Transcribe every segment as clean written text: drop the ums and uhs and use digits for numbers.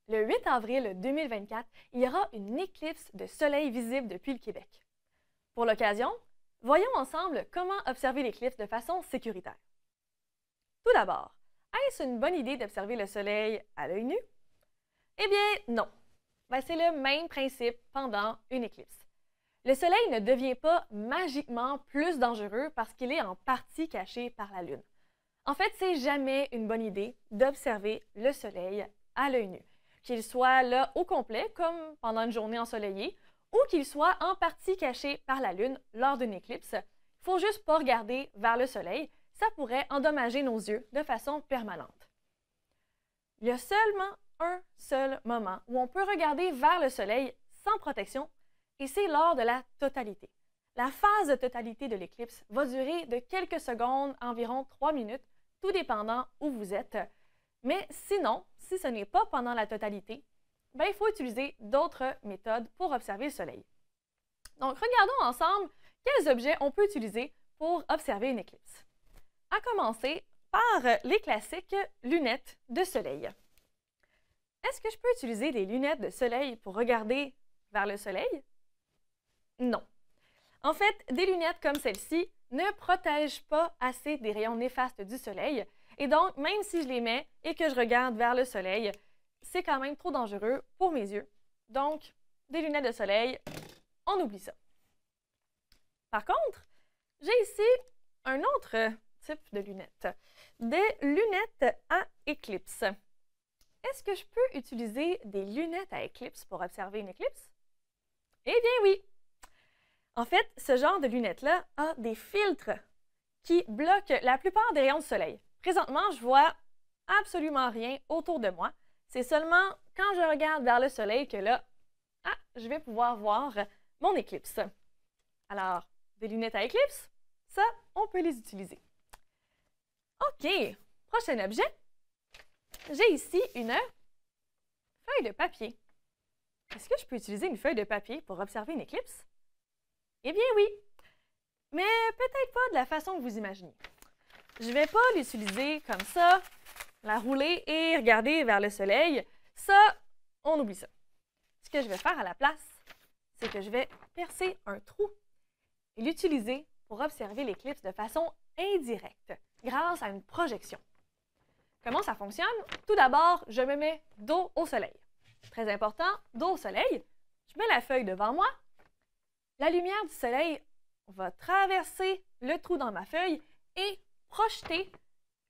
Le 8 avril 2024, il y aura une éclipse de soleil visible depuis le Québec. Pour l'occasion, voyons ensemble comment observer l'éclipse de façon sécuritaire. Tout d'abord, est-ce une bonne idée d'observer le soleil à l'œil nu? Eh bien, non. C'est le même principe pendant une éclipse. Le soleil ne devient pas magiquement plus dangereux parce qu'il est en partie caché par la Lune. En fait, c'est jamais une bonne idée d'observer le soleil à l'œil nu, qu'il soit là au complet, comme pendant une journée ensoleillée, ou qu'il soit en partie caché par la Lune lors d'une éclipse. Il ne faut juste pas regarder vers le soleil, ça pourrait endommager nos yeux de façon permanente. Il y a seulement un seul moment où on peut regarder vers le soleil sans protection, et c'est lors de la totalité. La phase de totalité de l'éclipse va durer de quelques secondes, environ 3 minutes, tout dépendant où vous êtes. Mais sinon, si ce n'est pas pendant la totalité, il faut utiliser d'autres méthodes pour observer le soleil. Donc, regardons ensemble quels objets on peut utiliser pour observer une éclipse. À commencer par les classiques lunettes de soleil. Est-ce que je peux utiliser des lunettes de soleil pour regarder vers le soleil? Non. En fait, des lunettes comme celle-ci ne protègent pas assez des rayons néfastes du soleil, et donc, même si je les mets et que je regarde vers le soleil, c'est quand même trop dangereux pour mes yeux. Donc, des lunettes de soleil, on oublie ça. Par contre, j'ai ici un autre type de lunettes, des lunettes à éclipse. Est-ce que je peux utiliser des lunettes à éclipse pour observer une éclipse? Eh bien oui! En fait, ce genre de lunettes-là a des filtres qui bloquent la plupart des rayons du soleil. Présentement, je vois absolument rien autour de moi. C'est seulement quand je regarde vers le soleil que là, je vais pouvoir voir mon éclipse. Alors, des lunettes à éclipse, ça, on peut les utiliser. OK, prochain objet. J'ai ici une feuille de papier. Est-ce que je peux utiliser une feuille de papier pour observer une éclipse? Eh bien oui, mais peut-être pas de la façon que vous imaginez. Je ne vais pas l'utiliser comme ça, la rouler et regarder vers le soleil. Ça, on oublie ça. Ce que je vais faire à la place, c'est que je vais percer un trou et l'utiliser pour observer l'éclipse de façon indirecte, grâce à une projection. Comment ça fonctionne? Tout d'abord, je me mets dos au soleil. Très important, dos au soleil. Je mets la feuille devant moi. La lumière du soleil va traverser le trou dans ma feuille et projeter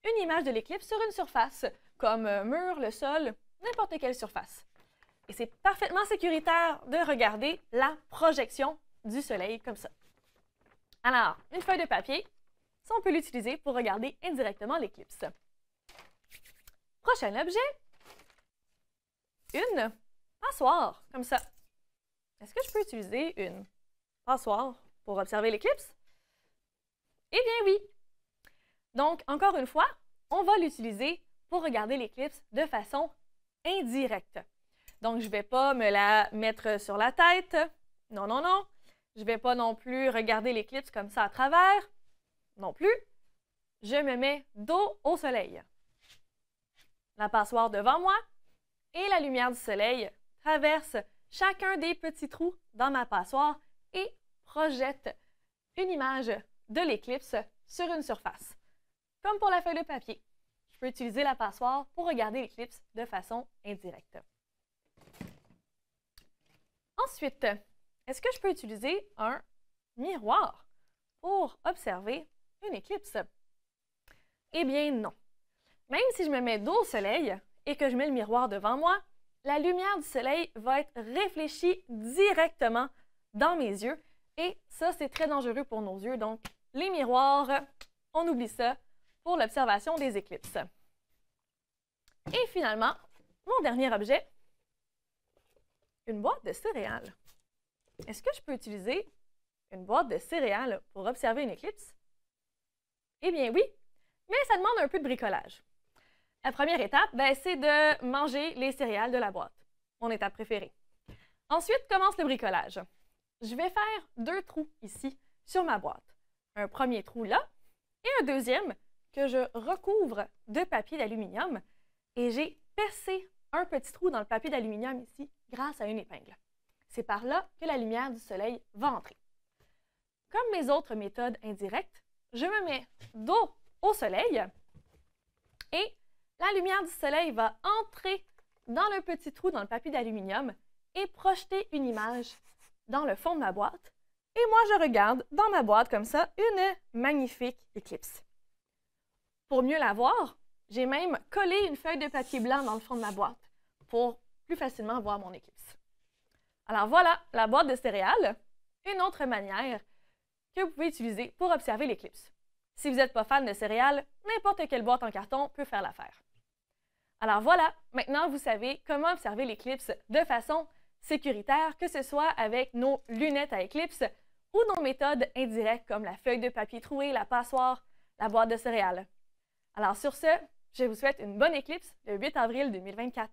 une image de l'éclipse sur une surface, comme un mur, le sol, n'importe quelle surface. Et c'est parfaitement sécuritaire de regarder la projection du soleil comme ça. Alors, une feuille de papier, ça on peut l'utiliser pour regarder indirectement l'éclipse. Prochain objet, une passoire, comme ça. Est-ce que je peux utiliser une passoire pour observer l'éclipse? Eh bien oui! Donc, encore une fois, on va l'utiliser pour regarder l'éclipse de façon indirecte. Donc, je ne vais pas me la mettre sur la tête. Non, non, non. Je ne vais pas non plus regarder l'éclipse comme ça à travers. Non plus. Je me mets dos au soleil. La passoire devant moi et la lumière du soleil traverse chacun des petits trous dans ma passoire et projette une image de l'éclipse sur une surface. Comme pour la feuille de papier, je peux utiliser la passoire pour regarder l'éclipse de façon indirecte. Ensuite, est-ce que je peux utiliser un miroir pour observer une éclipse? Eh bien non. Même si je me mets dos au soleil et que je mets le miroir devant moi, la lumière du soleil va être réfléchie directement dans mes yeux et ça, c'est très dangereux pour nos yeux. Donc, les miroirs, on oublie ça pour l'observation des éclipses. Et finalement, mon dernier objet, une boîte de céréales. Est-ce que je peux utiliser une boîte de céréales pour observer une éclipse? Eh bien oui, mais ça demande un peu de bricolage. La première étape, c'est de manger les céréales de la boîte, mon étape préférée. Ensuite, commence le bricolage. Je vais faire 2 trous ici sur ma boîte. Un premier trou là et un deuxième que je recouvre de papier d'aluminium et j'ai percé un petit trou dans le papier d'aluminium ici grâce à une épingle. C'est par là que la lumière du soleil va entrer. Comme mes autres méthodes indirectes, je me mets dos au soleil et la lumière du soleil va entrer dans le petit trou dans le papier d'aluminium et projeter une image dans le fond de ma boîte. Et moi, je regarde dans ma boîte comme ça une magnifique éclipse. Pour mieux la voir, j'ai même collé une feuille de papier blanc dans le fond de ma boîte pour plus facilement voir mon éclipse. Alors voilà la boîte de céréales, une autre manière que vous pouvez utiliser pour observer l'éclipse. Si vous n'êtes pas fan de céréales, n'importe quelle boîte en carton peut faire l'affaire. Alors voilà, maintenant vous savez comment observer l'éclipse de façon sécuritaire, que ce soit avec nos lunettes à éclipse ou nos méthodes indirectes comme la feuille de papier trouée, la passoire, la boîte de céréales. Alors sur ce, je vous souhaite une bonne éclipse le 8 avril 2024.